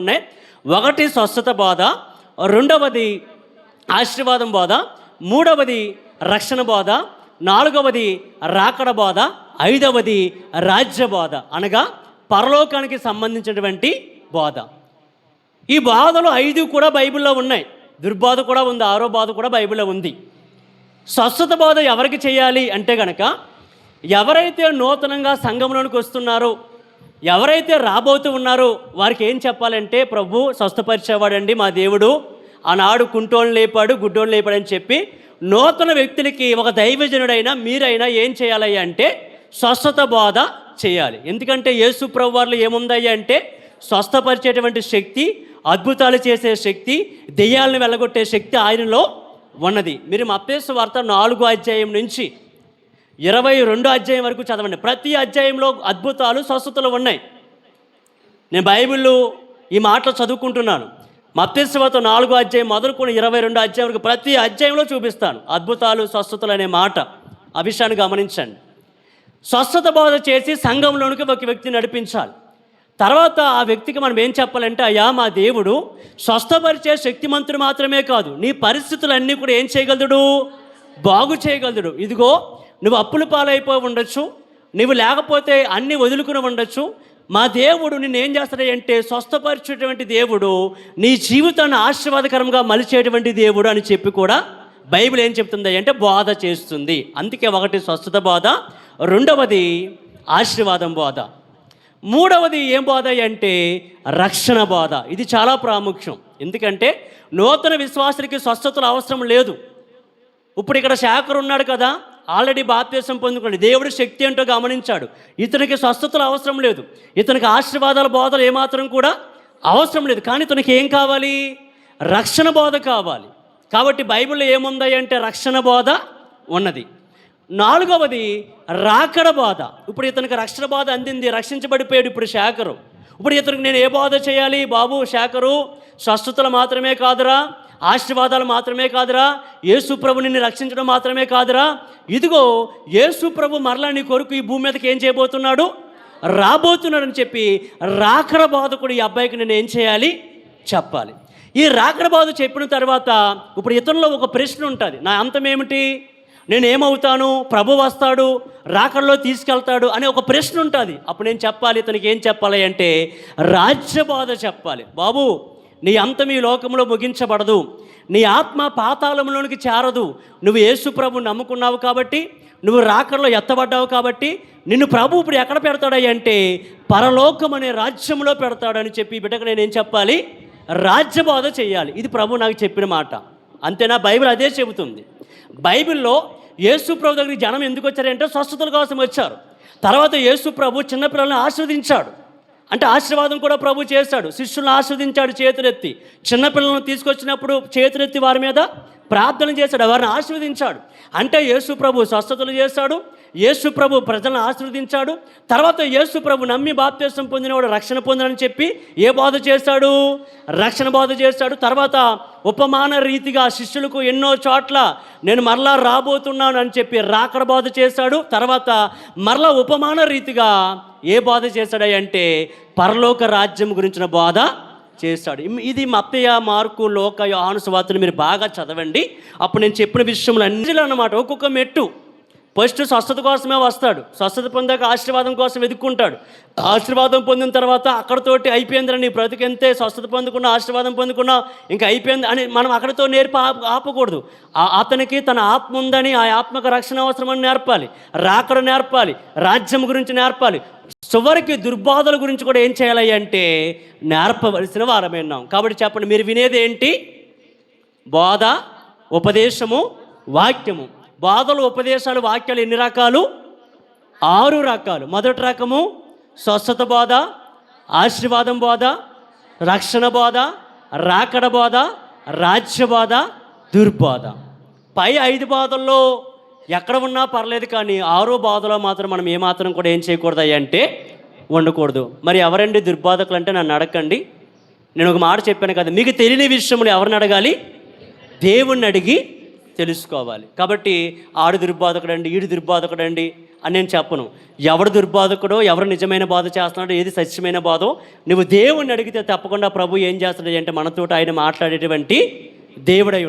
ఉన్నాయి. ఒకటి స్వస్థత బోధ, రెండవది ఆశీర్వాదం బోధ, మూడవది రక్షణ బోధ, నాలుగవది రాకడ బోధ, ఐదవది రాజ్య బోధ, అనగా పరలోకానికి సంబంధించినటువంటి బోధ. ఈ బోధలు 5 కూడా బైబిల్లో ఉన్నాయి. దుర్బోధ కూడా ఉంది, 6వ బోధ కూడా బైబిల్లో ఉంది. స్వస్థత బోధ ఎవరికి చేయాలి అంటే గనక, ఎవరైతే నూతనంగా సంఘంలోనికి వస్తున్నారో, ఎవరైతే రాబోతూ ఉన్నారో వారికి ఏం చెప్పాలంటే, ప్రభు స్వస్థపరిచేవాడండి మా దేవుడు, ఆనాడు కుంటోళ్ళు లేపాడు, గుడ్డోళ్ళు లేపాడు అని చెప్పి నూతన వ్యక్తులకి ఒక దైవజనుడైనా మీరైనా ఏం చేయాలయ్యా అంటే స్వస్థత బోధ చేయాలి. ఎందుకంటే యేసు ప్రభు వారిలో ఏముందయ్యా అంటే స్వస్థపరిచేటువంటి శక్తి, అద్భుతాలు చేసే శక్తి, దెయ్యాలను వెళ్ళగొట్టే శక్తి ఆయనలో ఉన్నది. మీరు మత్తయి సువార్త 4వ అధ్యాయం నుంచి 22వ అధ్యాయం వరకు చదవండి. ప్రతి అధ్యాయంలో అద్భుతాలు, స్వస్థతలు ఉన్నాయి. నేను బైబిల్లో ఈ మాటలు చదువుకుంటున్నాను. మత్తయి సువార్త 4వ అధ్యాయం మొదలుకొని 22వ అధ్యాయం వరకు ప్రతి అధ్యాయంలో చూపిస్తాను అద్భుతాలు, స్వస్థతలు అనే మాట. ఆ విషయాన్ని గమనించండి. స్వస్థత బోధ చేసి సంఘంలోనికి ఒక వ్యక్తిని నడిపించాలి. తర్వాత ఆ వ్యక్తికి మనం ఏం చెప్పాలంటే, అయ్యా మా దేవుడు స్వస్థపరిచే శక్తిమంతుడు మాత్రమే కాదు, నీ పరిస్థితులన్నీ కూడా ఏం చేయగలడు, బాగు చేయగలడు. ఇదిగో నువ్వు అప్పుల పాలైపోయి ఉండొచ్చు, నువ్వు లేకపోతే అన్నీ వదులుకుని ఉండొచ్చు, మా దేవుడు నిన్ను ఏం చేస్తాడంటే స్వస్థపరిచేటువంటి దేవుడు, నీ జీవితాన్ని ఆశీర్వాదకరంగా మలిచేటువంటి దేవుడు అని చెప్పి కూడా బైబిల్ ఏం చెప్తుంది అంటే బోధ చేస్తుంది. అందుకే ఒకటి స్వస్థత బోధ, రెండవది ఆశీర్వాదం బోధ, మూడవది ఏం బోధ అంటే రక్షణ బోధ. ఇది చాలా ప్రాముఖ్యం. ఎందుకంటే నూతన విశ్వాసులకి స్వస్థతలు అవసరం లేదు. ఇప్పుడు ఇక్కడ శాఖరు ఉన్నాడు కదా, ఆల్రెడీ బాప్తిసం పొందుకోండి, దేవుడి శక్తి ఏంటో గమనించాడు. ఇతనికి స్వస్థతలు అవసరం లేదు, ఇతనికి ఆశీర్వాదాల బోధలు ఏమాత్రం కూడా అవసరం లేదు. కానీ ఇతనికి ఏం కావాలి, రక్షణ బోధ కావాలి. కాబట్టి బైబిల్లో ఏముంది అంటే రక్షణ బోధ ఉన్నది. నాలుగవది రాకడ బోధ. ఇప్పుడు ఇతనికి రక్షణ బోధ అందింది, రక్షించబడిపోయాడు ఇప్పుడు శాఖరు. ఇప్పుడు ఇతనికి నేను ఏ బోధ చేయాలి, బాబు శాఖరు స్వస్థతలు మాత్రమే కాదురా, ఆశీర్వాదాలు మాత్రమే కాదురా, యేసు ప్రభు నిన్ను రక్షించడం మాత్రమే కాదురా, ఇదిగో యేసు ప్రభు మరలా నీ కొరకు ఈ భూమి మీదకి ఏం చేయబోతున్నాడు, రాబోతున్నాడు అని చెప్పి రాకడ బోధ కూడా ఈ అబ్బాయికి నేను ఏం చేయాలి, చెప్పాలి. ఈ రాకడ బోధ చెప్పిన తర్వాత ఇప్పుడు ఇతనిలో ఒక ప్రశ్న ఉంటుంది, నా అంతం ఏమిటి, నేను ఏమవుతాను, ప్రభు వస్తాడు రాకడలో తీసుకెళ్తాడు అనే ఒక ప్రశ్న ఉంటుంది. అప్పుడు నేను చెప్పాలి, ఇతనికి ఏం చెప్పాలి అంటే రాజ్య బోధ చెప్పాలి. బాబు నీ అంతం ఈ లోకంలో ముగించబడదు, నీ ఆత్మ పాతాళంలోనికి చేరదు, నువ్వు యేసు ప్రభుని నమ్ముకున్నావు కాబట్టి, నువ్వు రాకడలో ఎత్తబడ్డావు కాబట్టి నిన్ను ప్రభు ఇప్పుడు ఎక్కడ పెడతాడంటే పరలోకం అనే రాజ్యంలో పెడతాడని చెప్పి బిడ్డకు నేనేం చెప్పాలి, రాజ్యబోధ చేయాలి. ఇది ప్రభు నాకు చెప్పిన మాట. అంతేనా? బైబిల్ అదే చెబుతుంది. బైబిల్లో యేసు ప్రభు దగ్గరికి జనం ఎందుకు వచ్చారంటే స్వస్థతల కోసం వచ్చారు. తర్వాత యేసు ప్రభు చిన్నపిల్లల్ని ఆశీర్వదించాడు, అంటే ఆశీర్వాదం కూడా ప్రభు చేశాడు. శిష్యులను ఆశీర్వదించాడు చేతులెత్తి, చిన్నపిల్లలను తీసుకొచ్చినప్పుడు చేతులెత్తి వారి మీద ప్రార్థన చేశాడు, వారిని ఆశీర్వదించాడు. అంటే యేసు ప్రభు స్వస్థతలు చేశాడు, యేసు ప్రభు ప్రజలను ఆశీర్వదించాడు. తర్వాత యేసు ప్రభు నమ్మి బాప్తిసం పొందినవాడు రక్షణ పొందినని చెప్పి ఏ బోధ చేశాడు, రక్షణ బోధ చేశాడు. తర్వాత ఉపమాన రీతిగా శిష్యులకు ఎన్నో చోట్ల నేను మరలా రాబోతున్నాను అని చెప్పి రాకడ బోధ చేశాడు. తర్వాత మరలా ఉపమాన రీతిగా ఏ బోధ చేశాడంటే పరలోక రాజ్యం గురించిన బోధ చేశాడు. ఇది మత్తయి, మార్కు, లూకా, యోహాను సువార్తను మీరు బాగా చదవండి. అప్పుడు నేను చెప్పిన విషయంలో అన్నీ అన్నమాట. ఒక్కొక్క మెట్టు ఫస్ట్ స్వస్థత కోసమే వస్తాడు, స్వస్థత పొందాక ఆశీర్వాదం కోసం వెతుక్కుంటాడు, ఆశీర్వాదం పొందిన తర్వాత అక్కడతోటి అయిపోయిందని నీ బ్రతికెంతే, స్వస్థత పొందుకున్నా ఆశీర్వాదం పొందుకున్నా ఇంకా అయిపోయింది అని మనం అక్కడితో ఆపకూడదు. అతనికి తన ఆత్మ ఉందని, ఆ ఆత్మకు రక్షణ అవసరమని నేర్పాలి, రాకడ నేర్పాలి, రాజ్యం గురించి నేర్పాలి, చివరికి దుర్బోధల గురించి కూడా ఏం చేయాలి అంటే నేర్పవలసిన వారమైనాం. కాబట్టి చెప్పండి, మీరు వినేది ఏంటి, బోధ, ఉపదేశము, వాక్యము. బోధలు, ఉపదేశాలు, వాక్యాలు ఎన్ని రకాలు, 6 రకాలు. మొదటి రకము స్వస్థత బోధ, ఆశీర్వాదం బోధ, రక్షణ బోధ, రాకడ బోధ, రాజ్య బోధ, దుర్బోధ. పై 5 బోధల్లో ఎక్కడ ఉన్నా పర్లేదు, కానీ 6వ బోధలో మాత్రం మనం ఏమాత్రం కూడా ఏం చేయకూడదు అంటే ఉండకూడదు. మరి ఎవరండి దుర్బోధకులు అంటే నన్ను అడగండి. నేను ఒక మాట చెప్పాను కదా, మీకు తెలియని విషయంలో ఎవరిని అడగాలి, దేవుణ్ణి అడిగి తెలుసుకోవాలి. కాబట్టి ఆడు దుర్బాధకుడండి, ఈడు దుర్బాధకుడండి అని నేను చెప్పను. ఎవడు దుర్బాధకుడో, ఎవరు నిజమైన బాధ చేస్తున్నాడో, ఏది సత్యమైన బాధో నువ్వు దేవుణ్ణి అడిగితే తప్పకుండా ప్రభు ఏం చేస్తాడు అంటే మనతోటి ఆయన మాట్లాడేటువంటి దేవుడై